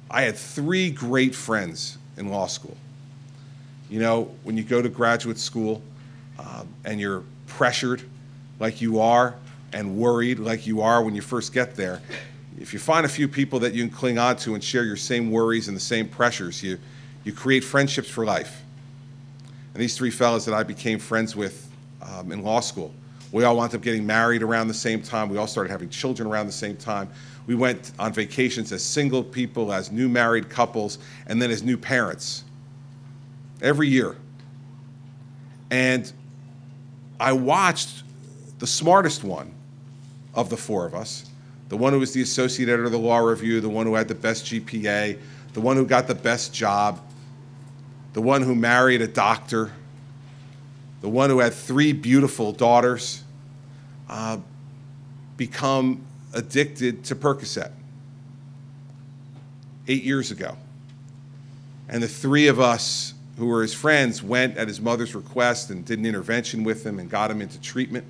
I had three great friends in law school. You know, when you go to graduate school and you're pressured like you are and worried like you are when you first get there, if you find a few people that you can cling on to and share your same worries and the same pressures, you create friendships for life. And these three fellas that I became friends with in law school, we all wound up getting married around the same time. We all started having children around the same time. We went on vacations as single people, as new married couples, and then as new parents every year. And I watched the smartest one of the four of us, the one who was the associate editor of the Law Review, the one who had the best GPA, the one who got the best job, the one who married a doctor, the one who had three beautiful daughters, become addicted to Percocet 8 years ago. And the three of us who were his friends went at his mother's request and did an intervention with him and got him into treatment.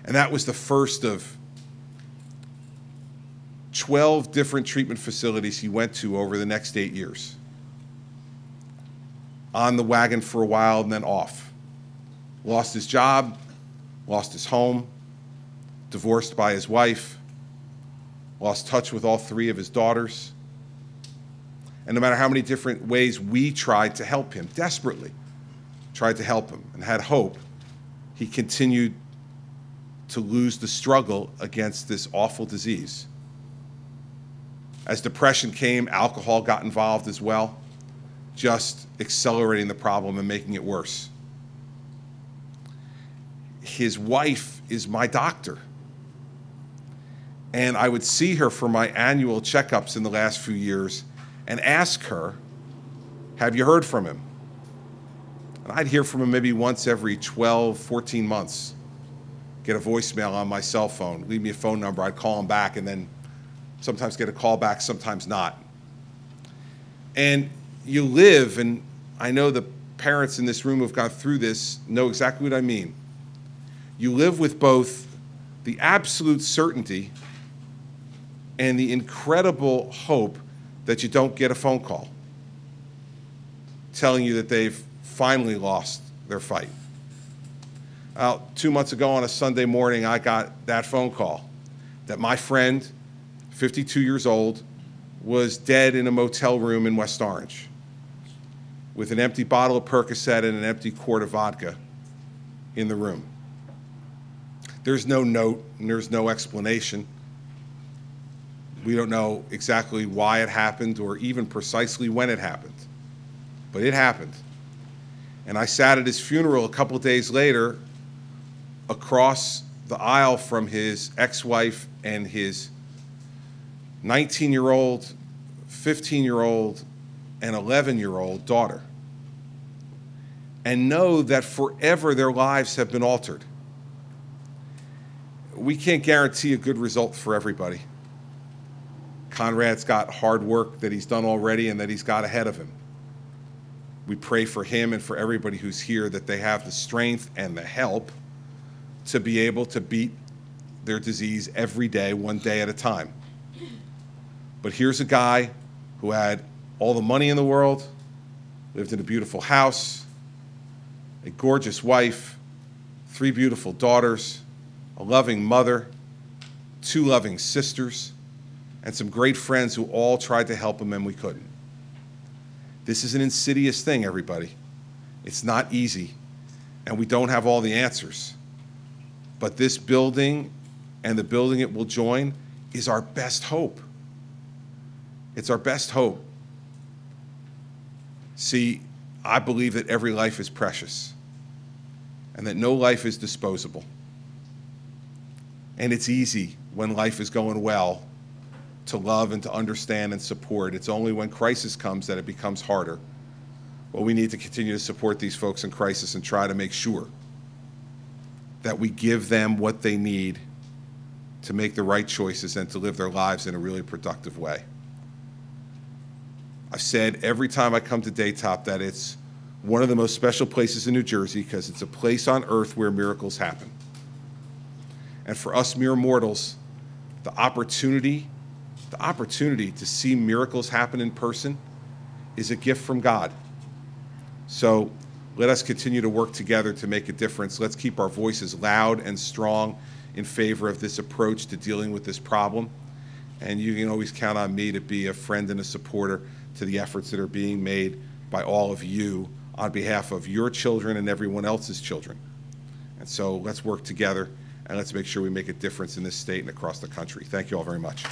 And that was the first of 12 different treatment facilities he went to over the next 8 years. On the wagon for a while and then off. Lost his job, lost his home, divorced by his wife, lost touch with all three of his daughters. And no matter how many different ways we tried to help him, desperately tried to help him and had hope, he continued to lose the struggle against this awful disease. As depression came, alcohol got involved as well, just accelerating the problem and making it worse. His wife is my doctor. And I would see her for my annual checkups in the last few years and ask her, have you heard from him? And I'd hear from him maybe once every 12, 14 months. Get a voicemail on my cell phone, leave me a phone number, I'd call him back, and then sometimes get a call back, sometimes not. And you live, and I know the parents in this room who've gone through this know exactly what I mean. You live with both the absolute certainty and the incredible hope that you don't get a phone call telling you that they've finally lost their fight. 2 months ago on a Sunday morning, I got that phone call that my friend, 52 years old, was dead in a motel room in West Orange with an empty bottle of Percocet and an empty quart of vodka in the room. There's no note and there's no explanation. We don't know exactly why it happened or even precisely when it happened, but it happened. And I sat at his funeral a couple days later across the aisle from his ex-wife and his 19-year-old, 15-year-old, and 11-year-old daughter, and know that forever their lives have been altered. We can't guarantee a good result for everybody. Conrad's got hard work that he's done already and that he's got ahead of him. We pray for him and for everybody who's here that they have the strength and the help to be able to beat their disease every day, one day at a time. But here's a guy who had all the money in the world, lived in a beautiful house, a gorgeous wife, 3 beautiful daughters, a loving mother, 2 loving sisters, and some great friends who all tried to help him and we couldn't. This is an insidious thing, everybody. It's not easy, and we don't have all the answers. But this building and the building it will join is our best hope. It's our best hope. See, I believe that every life is precious and that no life is disposable. And it's easy when life is going well to love and to understand and support. It's only when crisis comes that it becomes harder. Well, we need to continue to support these folks in crisis and try to make sure that we give them what they need to make the right choices and to live their lives in a really productive way. I've said every time I come to Daytop that it's one of the most special places in New Jersey because it's a place on earth where miracles happen. And for us mere mortals, the opportunity the opportunity to see miracles happen in person is a gift from God. So let us continue to work together to make a difference. Let's keep our voices loud and strong in favor of this approach to dealing with this problem. And you can always count on me to be a friend and a supporter to the efforts that are being made by all of you on behalf of your children and everyone else's children. And so let's work together, and let's make sure we make a difference in this state and across the country. Thank you all very much.